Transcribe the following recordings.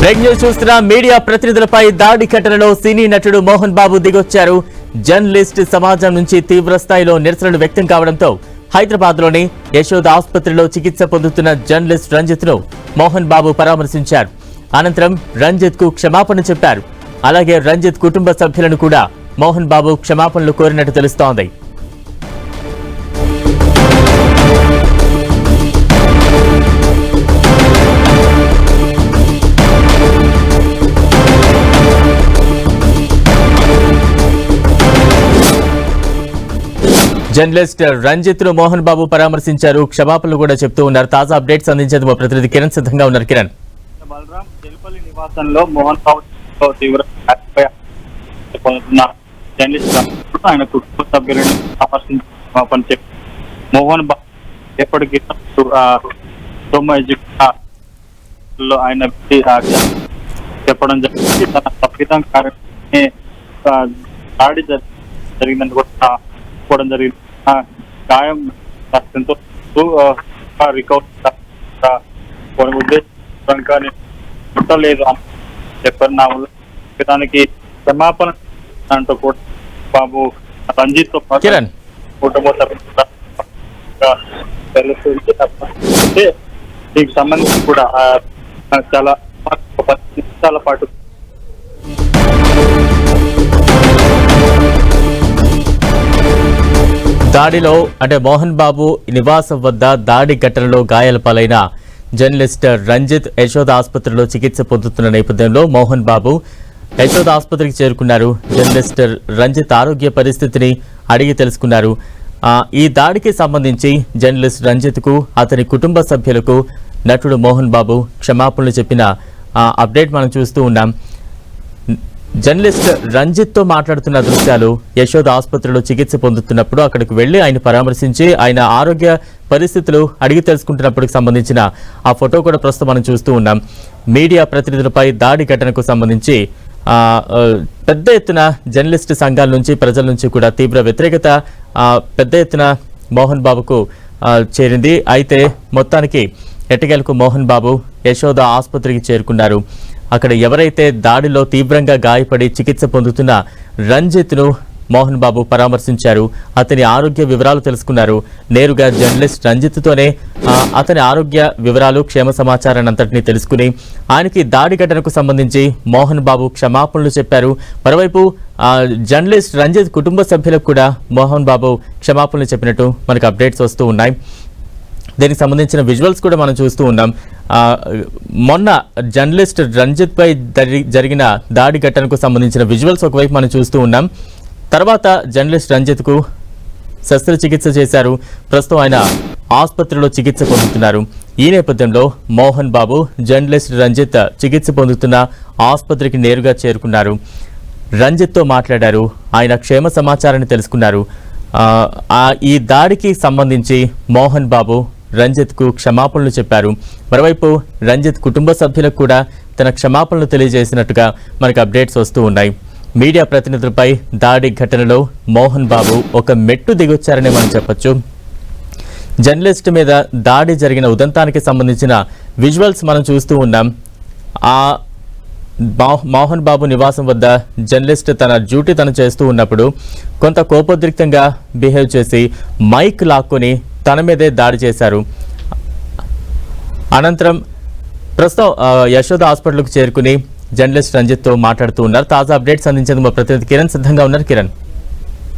Break news చూస్తున్న media ప్రతినిధులపై దాడి ఘటనలో సినీ నటుడు మోహన్ బాబు దిగొచ్చారు. జర్నలిస్ట్ సమాజం నుంచి తీవ్ర స్థాయిలో నిరసనలు వ్యక్తం కావడంతో హైదరాబాద్ లోని యశోద ఆసుపత్రిలో చికిత్స పొందుతున్న జర్నలిస్ట్ రంజిత్ ను మోహన్ బాబు పరామర్శించారు. అనంతరం రంజిత్ కు క్షమాపణ చెప్పారు. అలాగే రంజిత్ కుటుంబ సభ్యులను కూడా మోహన్ బాబు క్షమాపణలు కోరినట్టు తెలుస్తోంది. జర్నలిస్ట్ రంజిత్ ను మోహన్ బాబు పరామర్శించారు. క్షమాపణలు కూడా చెప్తూ ఉన్నారు. తాజా అప్డేట్స్ అందించేందుకు మా ప్రతినిధి కిరణ్ సిద్ధంగా ఉన్నారు. కిరణ్, బలరాం జల్పల్లి నివాసంలో మోహన్ బాబు తీవ్ర జర్నలిస్ట్ ఆయన కుటుంబ సభ్యులను పరామర్శించి క్షమాపణ చెప్పి మోహన్ బాబు ఎప్పటికీ ఆయన చెప్పడం జరిగింది. తన తప్పిదం కారణమే దాడి జరిగిందని కూడా చెప్పడం జరిగింది. గాయం ఎంతో రికవర్ ఉద్దేశం పుట్టలేదు అని చెప్పారు. నా దానికి క్షమాపణ అంటూ కూడా బాబు రంజిత్ తో కుటుంబ సభ్యులు దీనికి సంబంధించి కూడా చాలా 10 నిమిషాల పాటు దాడిలో అంటే మోహన్ బాబు నివాసం వద్ద దాడి ఘటనలో గాయాల పాలైన జర్నలిస్ట్ రంజిత్ యశోద ఆసుపత్రిలో చికిత్స పొందుతున్న నేపథ్యంలో మోహన్ బాబు యశోద ఆసుపత్రికి చేరుకున్నారు. జర్నలిస్ట్ రంజిత్ ఆరోగ్య పరిస్థితిని అడిగి తెలుసుకున్నారు. ఈ దాడికి సంబంధించి జర్నలిస్ట్ రంజిత్ కు అతని కుటుంబ సభ్యులకు నటుడు మోహన్ బాబు క్షమాపణలు చెప్పిన అప్డేట్ మనం చూస్తూ ఉన్నాం. జర్నలిస్ట్ రంజిత్ తో మాట్లాడుతున్న దృశ్యాలు యశోద ఆసుపత్రిలో చికిత్స పొందుతున్నప్పుడు అక్కడికి వెళ్లి ఆయన పరామర్శించి ఆయన ఆరోగ్య పరిస్థితులు అడిగి తెలుసుకుంటున్నప్పటికి సంబంధించిన ఆ ఫోటో కూడా ప్రస్తుతం మనం చూస్తూ ఉన్నాం. మీడియా ప్రతినిధులపై దాడి ఘటనకు సంబంధించి పెద్ద ఎత్తున జర్నలిస్ట్ సంఘాల నుంచి ప్రజల నుంచి కూడా తీవ్ర వ్యతిరేకత పెద్ద ఎత్తున మోహన్ బాబుకు చేరింది. అయితే మొత్తానికి ఎట్టకేలకు మోహన్ బాబు యశోద ఆసుపత్రికి చేరుకున్నారు. అక్కడ ఎవరైతే దాడిలో తీవ్రంగా గాయపడి చికిత్స పొందుతున్న రంజిత్ ను మోహన్ బాబు పరామర్శించారు. అతని ఆరోగ్య వివరాలు తెలుసుకున్నారు. నేరుగా జర్నలిస్ట్ రంజిత్ తోనే అతని ఆరోగ్య వివరాలు క్షేమ సమాచారాన్ని అంతటినీ తెలుసుకుని ఆయనకి దాడి ఘటనకు సంబంధించి మోహన్ బాబు క్షమాపణలు చెప్పారు. మరోవైపు జర్నలిస్ట్ రంజిత్ కుటుంబ సభ్యులకు కూడా మోహన్ బాబు క్షమాపణలు చెప్పినట్టు మనకు అప్డేట్స్ వస్తూ ఉన్నాయి. దీనికి సంబంధించిన విజువల్స్ కూడా మనం చూస్తూ ఉన్నాం. మొన్న జర్నలిస్ట్ రంజిత్ పై జరిగిన దాడి ఘటనకు సంబంధించిన విజువల్స్ ఒకవైపు మనం చూస్తూ ఉన్నాం. తర్వాత జర్నలిస్ట్ రంజిత్ కు శస్త్రచికిత్స చేశారు. ప్రస్తుతం ఆయన ఆసుపత్రిలో చికిత్స పొందుతున్నారు. ఈ నేపథ్యంలో మోహన్ బాబు జర్నలిస్ట్ రంజిత్ చికిత్స పొందుతున్న ఆసుపత్రికి నేరుగా చేరుకున్నారు. రంజిత్ తో మాట్లాడారు. ఆయన క్షేమ సమాచారాన్ని తెలుసుకున్నారు. ఈ దాడికి సంబంధించి మోహన్ బాబు రంజిత్ కు క్షమాపణలు చెప్పారు. మరోవైపు రంజిత్ కుటుంబ సభ్యులకు కూడా తన క్షమాపణలు తెలియజేసినట్టుగా మనకు అప్డేట్స్ వస్తూ ఉన్నాయి. మీడియా ప్రతినిధులపై దాడి ఘటనలో మోహన్ బాబు ఒక మెట్టు దిగొచ్చారని మనం చెప్పొచ్చు. జర్నలిస్ట్ మీద దాడి జరిగిన ఉదంతానికి సంబంధించిన విజువల్స్ మనం చూస్తూ ఉన్నాం. మోహన్ బాబు నివాసం వద్ద జర్నలిస్ట్ తన డ్యూటీ తను చేస్తూ ఉన్నప్పుడు కొంత కోపోద్రిక్తంగా బిహేవ్ చేసి మైక్ లాక్కొని తన మీదే దాడి చేశారు. అనంతరం ప్రస్తుతం యశోద హాస్పిటల్కు చేరుకుని జర్నలిస్ట్ రంజిత్ తో మాట్లాడుతూ ఉన్నారు. తాజా అప్డేట్స్ అందించేందుకు మా ప్రతినిధి కిరణ్ సిద్ధంగా ఉన్నారు. కిరణ్,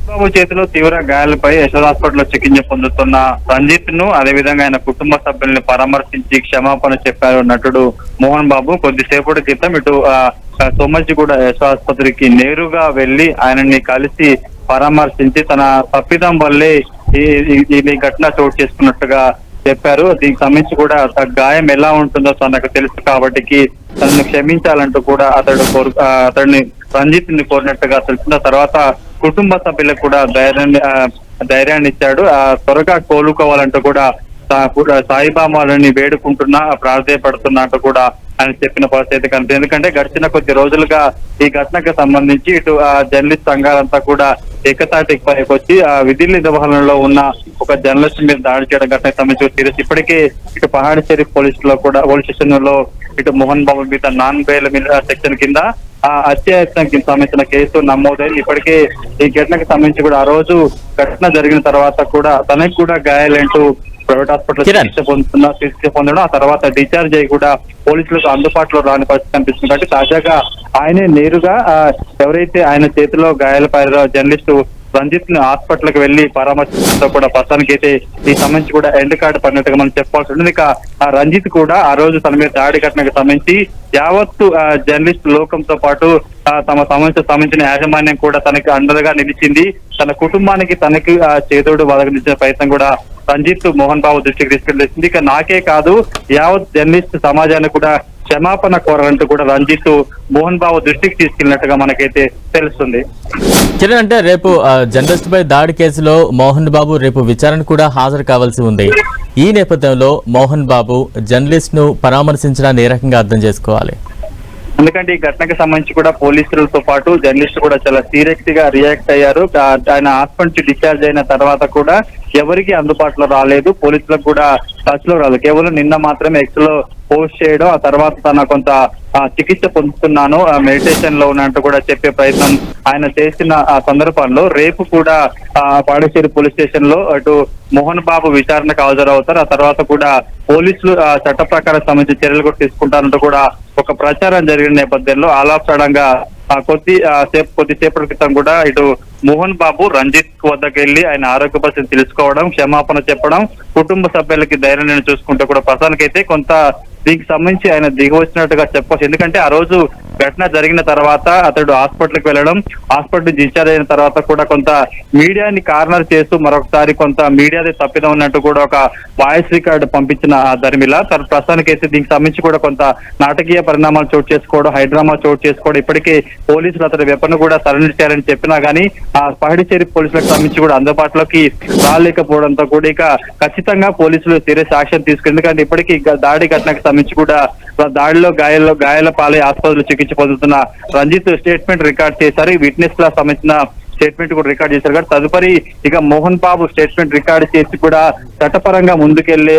బాబు చేతిలో తీవ్ర గాయాలపై యశోద హాస్పిటల్లో చికిత్స పొందుతున్న రంజిత్ ను అదేవిధంగా ఆయన కుటుంబ సభ్యుల్ని పరామర్శించి క్షమాపణ చెప్పారు నటుడు మోహన్ బాబు. కొద్దిసేపటి క్రితం ఇటు సోమజిగూడ యశోద ఆసుపత్రికి నేరుగా వెళ్లి ఆయనని కలిసి పరామర్శించి తన తప్పిదం వల్లే ఈ ఘటన చోటు చేసుకున్నట్టుగా చెప్పారు. దీనికి సంబంధించి కూడా గాయం ఎలా ఉంటుందో తనకు తెలుసు కాబట్టి తనను క్షమించాలంటూ కూడా అతడిని రంజిత్ ని కోరినట్టుగా తెలిసిన తర్వాత కుటుంబ సభ్యులకు కూడా ధైర్యాన్ని ఇచ్చాడు. త్వరగా కోలుకోవాలంటూ కూడా సాయిబాబాలని వేడుకుంటున్నా ప్రార్థయపడుతున్నట్టు కూడా ఆయన చెప్పిన పరిస్థితి కనిపిస్తుంది. ఎందుకంటే గడిచిన కొద్ది రోజులుగా ఈ ఘటనకు సంబంధించి ఇటు జర్నలిస్ట్ సంఘాలంతా కూడా ఏకతాటికి పైకి వచ్చి ఆ విధి నిర్వహణలో ఉన్న ఒక జర్నలిస్ట్ మీద దాడి చేయడం ఘటనకు సంబంధించి సీరియస్. ఇప్పటికే ఇటు పహాడ్ షరీఫ్ పోలీస్ స్టేషన్ లో ఇటు మోహన్ బాబు మీద నాన్ బెయిల్ సెక్షన్ కింద హత్యాయత్నానికి సంబంధించిన కేసు నమోదైంది. ఇప్పటికే ఈ ఘటనకు సంబంధించి కూడా ఆ రోజు ఘటన జరిగిన తర్వాత కూడా తనకు కూడా గాయాలంటూ ప్రైవేట్ హాస్పిటల్ చికిత్స పొందడం, ఆ తర్వాత డిశ్చార్జ్ అయ్యి కూడా పోలీసులకు అందుబాటులో రాని పరిస్థితి కనిపిస్తుంది. కాబట్టి తాజాగా ఆయనే నేరుగా ఎవరైతే ఆయన చేతిలో గాయాలపైన జర్నలిస్టు రంజిత్ ని హాస్పిటల్ కి వెళ్లి పరామర్శించడంతో కూడా ప్రస్తుతానికి అయితే ఈ సంబంధించి కూడా ఎండ్ కార్డు పడినట్టుగా మనం చెప్పాల్సి ఉంటుంది. ఇక ఆ రంజిత్ కూడా ఆ రోజు తన మీద దాడి ఘటనకు సంబంధించి యావత్తు జర్నలిస్ట్ లోకంతో పాటు తమ సంబంధించిన యాజమాన్యం కూడా తనకి అండగా నిలిచింది. తన కుటుంబానికి తనకి చేదోడు వదగనిచ్చిన ప్రయత్నం కూడా రంజిత్ మోహన్ బాబు దృష్టికి తీసుకెళ్లింది. ఇక నాకే కాదు యావత్ జర్నలిస్ట్ సమాజాన్ని కూడా క్షమాపణ కోరాలంటూ కూడా రంజిత్ మోహన్ బాబు దృష్టికి తీసుకెళ్ళినట్టుగా మనకైతే తెలుస్తుంది. కిరణ్, అంటే రేపు జర్నలిస్ట్ పై దాడి కేసులో మోహన్ బాబు రేపు విచారణ కూడా హాజరు కావాల్సి ఉంది. ఈ నేపథ్యంలో మోహన్ బాబు జర్నలిస్ట్ ను పరామర్శించడాన్ని ఏ రకంగా అర్థం చేసుకోవాలి? ఎందుకంటే ఈ ఘటనకు సంబంధించి కూడా పోలీసులతో పాటు జర్నలిస్ట్ కూడా చాలా సీరియస్ గా రియాక్ట్ అయ్యారు. ఆయన హాస్పిటల్ నుంచి డిశ్చార్జ్ అయిన తర్వాత కూడా ఎవరికి అందుబాటులో రాలేదు, పోలీసులకు కూడా టచ్ లో రాలేదు. కేవలం నిన్న మాత్రమే ఎక్స్ లో పోస్ట్ చేయడం, ఆ తర్వాత తన కొంత చికిత్స పొందుతున్నాను, మెడిటేషన్ లో ఉన్నట్టు కూడా చెప్పే ప్రయత్నం ఆయన చేసిన సందర్భంలో రేపు కూడా పాడేశ్వరి పోలీస్ స్టేషన్ లో అటు మోహన్ బాబు విచారణకు హాజరవుతారు. ఆ తర్వాత కూడా పోలీసులు చట్ట ప్రకారం సంబంధించిన చర్యలు కూడా తీసుకుంటారంటూ కూడా ఒక ప్రచారం జరిగిన నేపథ్యంలో ఆలాపడంగా కొద్దిసేపటి క్రితం కూడా ఇటు మోహన్ బాబు రంజిత్ వద్దకు వెళ్లి ఆయన ఆరోగ్య పరిస్థితి తెలుసుకోవడం, క్షమాపణ చెప్పడం, కుటుంబ సభ్యులకి ధైర్యం చూసుకుంటూ కూడా ప్రస్తుతానికైతే కొంత దీనికి సంబంధించి ఆయన దిగి వచ్చినట్టుగా చెప్పవచ్చు. ఎందుకంటే ఆ రోజు ఘటన జరిగిన తర్వాత అతడు హాస్పిటల్కి వెళ్ళడం, హాస్పిటల్ డిశ్చార్జ్ అయిన తర్వాత కూడా కొంత మీడియాని కార్నర్ చేస్తూ మరొకసారి కొంత మీడియాదే తప్పిదం ఉన్నట్టు కూడా ఒక వాయిస్ రికార్డు పంపించిన ధర్మిల తన ప్రస్తుతానికి అయితే దీనికి సంబంధించి కూడా కొంత నాటకీయ పరిణామాలు చోటు చేసుకోవడం, హైడ్రామా చోటు చేసుకోవడం, ఇప్పటికే పోలీసులు అతడి వెపన్ కూడా సరెండర్ చేయాలని చెప్పినా గానీ ఆ పహడిచేరి పోలీసులకు సంబంధించి కూడా అందుబాటులోకి రాలేకపోవడంతో కూడా ఇక ఖచ్చితంగా పోలీసులు సీరియస్ యాక్షన్ తీసుకుని, ఎందుకంటే ఇప్పటికీ దాడి ఘటనకు సంబంధించి కూడా దాడిలో గాయాల పాలై ఆసుపత్రిలో చికిత్స పొందుతున్న రంజిత్ స్టేట్మెంట్ రికార్డ్ చేశారు. ఈ విట్నెస్ లా సంబంధించిన స్టేట్మెంట్ కూడా రికార్డ్ చేశారు. కాబట్టి తదుపరి ఇక మోహన్ బాబు స్టేట్మెంట్ రికార్డ్ చేసి కూడా చట్టపరంగా ముందుకెళ్లే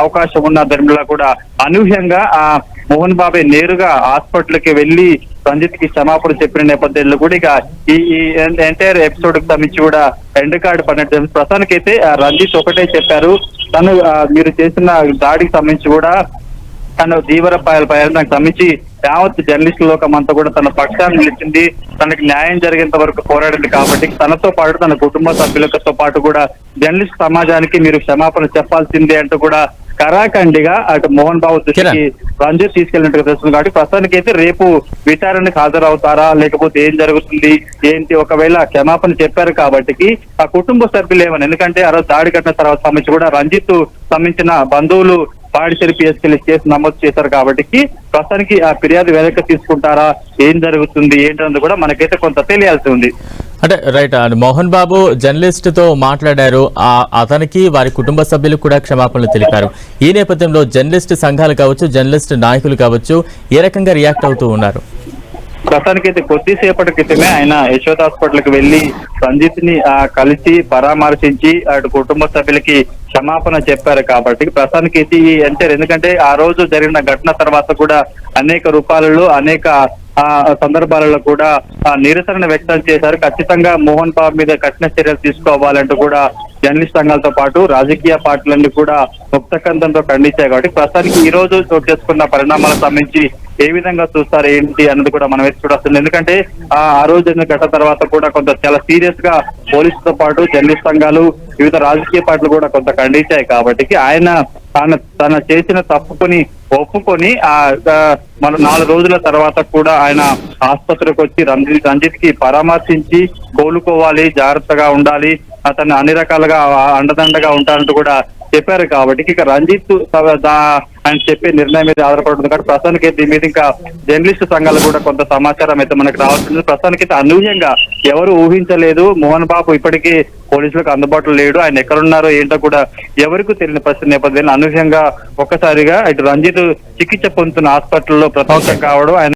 అవకాశం ఉన్న ధర్మిలా కూడా అనూహ్యంగా మోహన్ బాబే నేరుగా హాస్పిటల్ కి వెళ్లి రంజిత్ కి క్షమాపణ చెప్పిన నేపథ్యంలో కూడా ఇక ఈ ఎంటైర్ ఎపిసోడ్ కి సంబంధించి కూడా ఎండ్ కార్డు పడినట్టు ప్రస్తుతానికి అయితే రంజిత్ ఒకటే చెప్పారు, తను మీరు చేసిన దాడికి సంబంధించి కూడా తను దీవరపాయలపై నాకు సంబంధించి యావత్ జర్నలిస్ట్ లోకం అంతా కూడా తన పక్షాన్ని నిలిచింది, తనకి న్యాయం జరిగేంత వరకు పోరాడింది. కాబట్టి తనతో పాటు తన కుటుంబ సభ్యులతో పాటు కూడా జర్నలిస్ట్ సమాజానికి మీరు క్షమాపణ చెప్పాల్సిందే అంటూ కూడా కరాఖండిగా అటు మోహన్ బాబు దృష్టికి రంజిత్ తీసుకెళ్ళినట్టుగా తెలుస్తుంది. కాబట్టి ప్రస్తుతానికి అయితే రేపు విచారణకు హాజరవుతారా లేకపోతే ఏం జరుగుతుంది ఏంటి, ఒకవేళ క్షమాపణ చెప్పారు కాబట్టి ఆ కుటుంబ సభ్యులు ఏమని, ఎందుకంటే ఆ రోజు దాడి కట్టిన తర్వాత సంబంధించి కూడా రంజిత్ సంబంధించిన బంధువులు పాడిచేరి పిఎస్కెళ్ళి కేసు నమోదు చేశారు. కాబట్టి ప్రస్తుతానికి ఆ ఫిర్యాదు వెనక్కి తీసుకుంటారా, ఏం జరుగుతుంది ఏంటన్నది కూడా మనకైతే కొంత తెలియాల్సి ఉంది. అంటే రైట్, మోహన్ బాబు జర్నలిస్ట్ తో మాట్లాడారు, అతనికి వారి కుటుంబ సభ్యులకు కూడా క్షమాపణలు తెలిపారు. ఈ నేపథ్యంలో జర్నలిస్ట్ సంఘాలు కావచ్చు, జర్నలిస్ట్ నాయకులు కావచ్చు, ఏ రకంగా రియాక్ట్ అవుతూ ఉన్నారు? ప్రస్తుతానికైతే కొద్దిసేపటి క్రితమే ఆయన యశోద హాస్పిటల్ కి వెళ్లి రంజిత్ ని కలిసి పరామర్శించి అటు కుటుంబ సభ్యులకి క్షమాపణ చెప్పారు. కాబట్టి ప్రస్తుతానికి అయితే ఈ ఎంటర్, ఎందుకంటే ఆ రోజు జరిగిన ఘటన తర్వాత కూడా అనేక రూపాలలో అనేక సందర్భాలలో కూడా నిరసన వ్యక్తం చేశారు. ఖచ్చితంగా మోహన్ బాబు మీద కఠిన చర్యలు తీసుకోవాలంటూ కూడా జర్నలిస్ట్ సంఘాలతో పాటు రాజకీయ పార్టీలన్నీ కూడా ముక్తకందంతో ఖండించాయి. కాబట్టి ప్రస్తుతానికి ఈ రోజు చోటు చేసుకున్న పరిణామాలకు సంబంధించి ఏ విధంగా చూస్తారు ఏంటి అన్నది కూడా మనం వేసి చూడాల్సింది. ఎందుకంటే ఆ రోజు ఘటన తర్వాత కూడా కొంత చాలా సీరియస్ గా పోలీసుతో పాటు జర్నలిస్ట్ సంఘాలు వివిధ రాజకీయ పార్టీలు కూడా కొంత ఖండించాయి. కాబట్టి ఆయన తన చేసిన తప్పుకొని ఒప్పుకొని మన 4 రోజుల తర్వాత కూడా ఆయన ఆసుపత్రికి వచ్చి రంజిత్ కి పరామర్శించి కోలుకోవాలి, జాగ్రత్తగా ఉండాలి, అతను అన్ని రకాలుగా అండదండగా ఉంటారంటూ కూడా చెప్పారు కాబట్టి ఇక రంజిత్ ఆయన చెప్పే నిర్ణయం మీద ఆధారపడుతుంది కాబట్టి ప్రస్తుతానికి దీని మీద ఇంకా జర్నలిస్టు సంఘాలు కూడా కొంత సమాచారం అయితే మనకు రావాల్సింది. ప్రస్తుతానికి అయితే అనూహ్యంగా ఎవరు ఊహించలేదు. మోహన్ బాబు ఇప్పటికీ పోలీసులకు అందుబాటులో లేడు. ఆయన ఎక్కడున్నారో ఏంటో కూడా ఎవరికి తెలియని పరిస్థితి నేపథ్యంలో అనూహ్యంగా ఒక్కసారిగా ఇటు రంజిత్ చికిత్స పొందుతున్న హాస్పిటల్లో ప్రత్యక్షం కావడం, ఆయన